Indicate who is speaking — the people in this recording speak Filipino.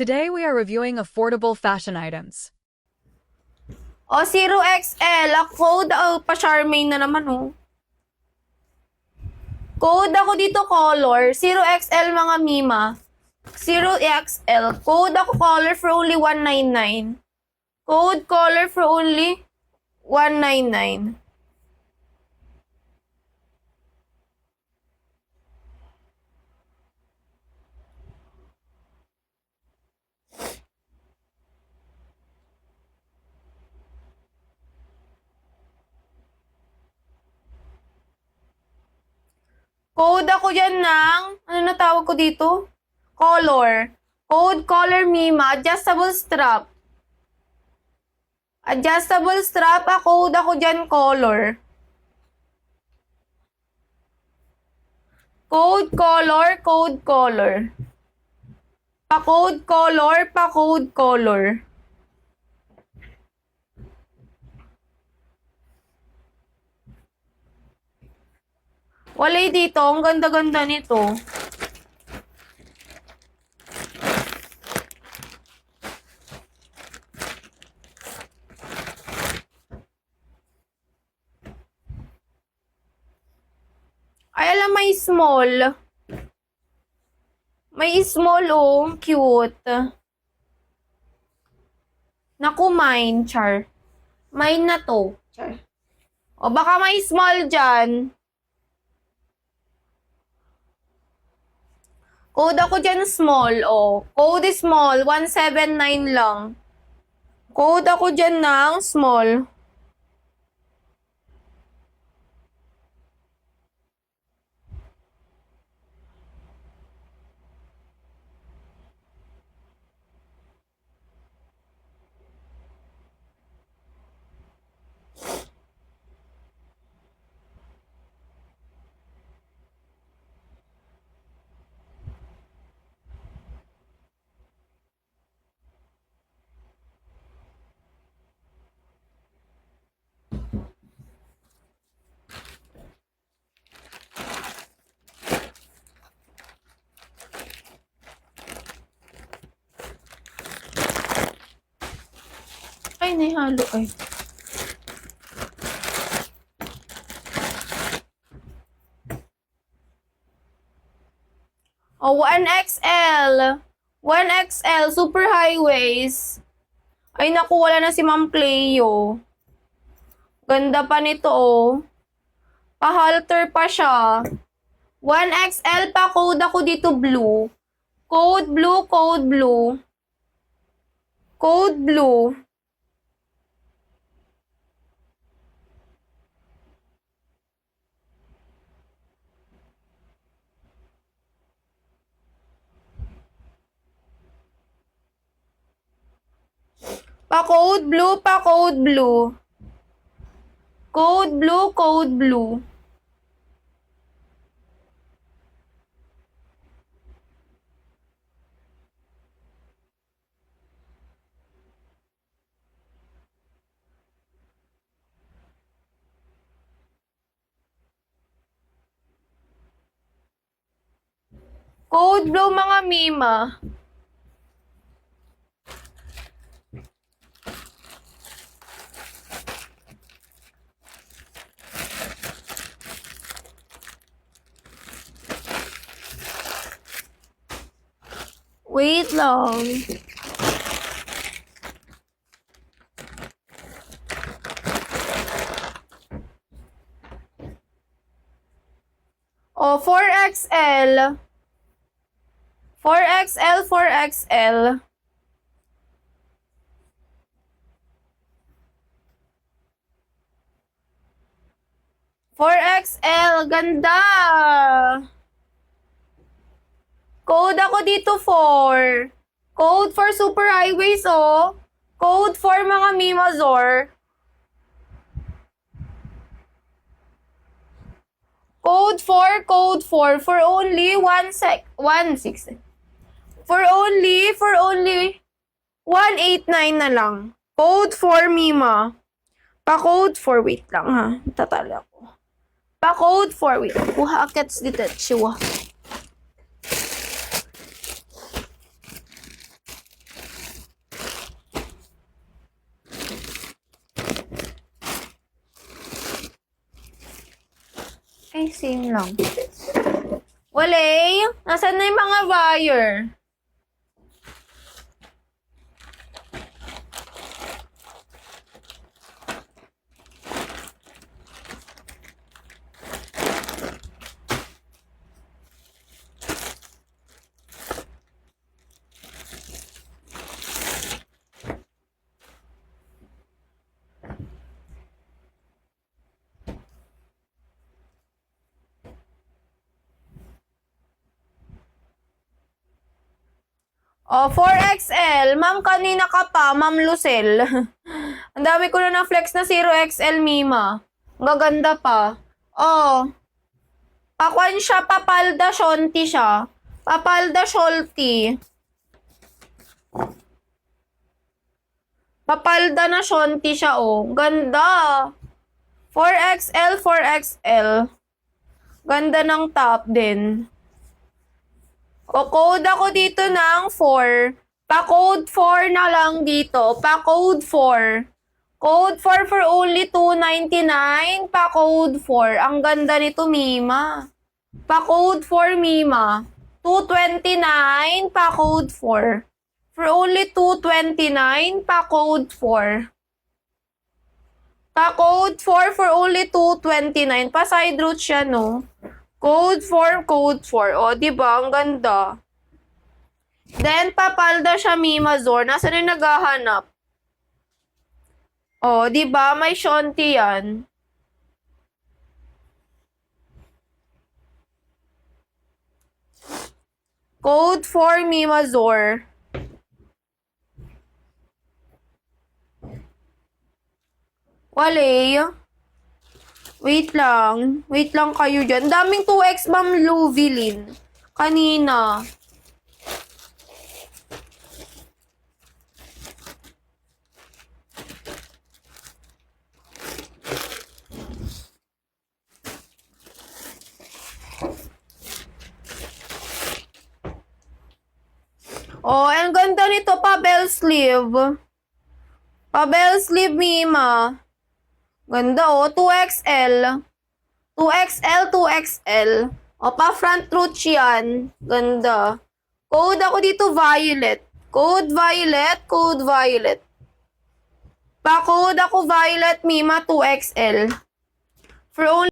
Speaker 1: Today we are reviewing affordable fashion items.
Speaker 2: O, 0XL. Code, pa-Charmaine na naman, oh. Code ako dito, color. 0XL, mga Mima. 0XL. Code ako, color for only 199. Code, color for only 199. Code ako dyan ng, ano na tawag ko dito? Color. Code, color Mima, adjustable strap. Adjustable strap, code ako dyan, color. Code, color, code, color. Pa-code, color, pa-code, color. Walay dito, ang ganda-ganda nito. Ay, alam, may small. May small, oh. Cute. Naku, mine, char. Mine na to, char. O, baka may small dyan. Code ako dyan small, oh. Code is small, 179 lang. Code ako dyan ng small. Ay, nahihalo ay. Oh, 1XL. 1XL, super high waist. Ay, naku, wala na si Ma'am Cleo. Ganda pa nito, oh. Pa-halter pa siya. 1XL pa, code ako dito blue. Code blue, code blue. Code blue. Pa-code blue, pa-code blue. Code blue, code blue. Code blue, mga Mima. Wait lang. Oh, 4XL. 4XL, 4XL. Ganda. Code ako dito 4. Code for super highways, oh. Code for mga Mimazor. Code 4 for only 1.6. For only 189 na lang. Code 4 Mima. Pa-code 4, wait lang ha. Tatala ko. Pa-code 4, wait. Kuha akits dito, chiwa. Ay, same lang. Walay, nasaan na yung mga wire? Oh, 4XL. Ma'am, kanina ka pa, Ma'am Lucel. Ang dami ko na na-flex na 0XL, Mima. Ang gaganda pa. Oh. Pakwan siya, papalda, shonti siya. Papalda, shonti. Papalda na shonti siya, oh. Ganda. 4XL, 4XL. Ganda ng top din. O, code ako dito ng 4. Pa-code 4 na lang dito. Pa-code 4. Code 4 for only $2.99. Pa-code 4. Ang ganda nito, Mima. Pa-code 4, Mima. $2.29. Pa-code 4. For only $2.29. Pa-code 4. Pa-code 4 for only $2.29. Pa-side route siya, no? Code 4, code 4. O, diba? Ang ganda. Then, papalda siya, Mima Zor. Nasaan yung naghahanap? O, diba? May shonti yan. Code 4, Mima Zor. Walay. Wait lang. Wait lang kayo dyan. Daming 2X, Ma'am Luvilin. Kanina. Oh, ang ganda nito, pa-bell sleeve. Pa-bell sleeve, Mima. Ganda, oh. 2XL. 2XL, 2XL. O, pa-front root yan. Ganda. Code ako dito, violet. Code violet, code violet. Pa-code ako violet, Mima, 2XL. For only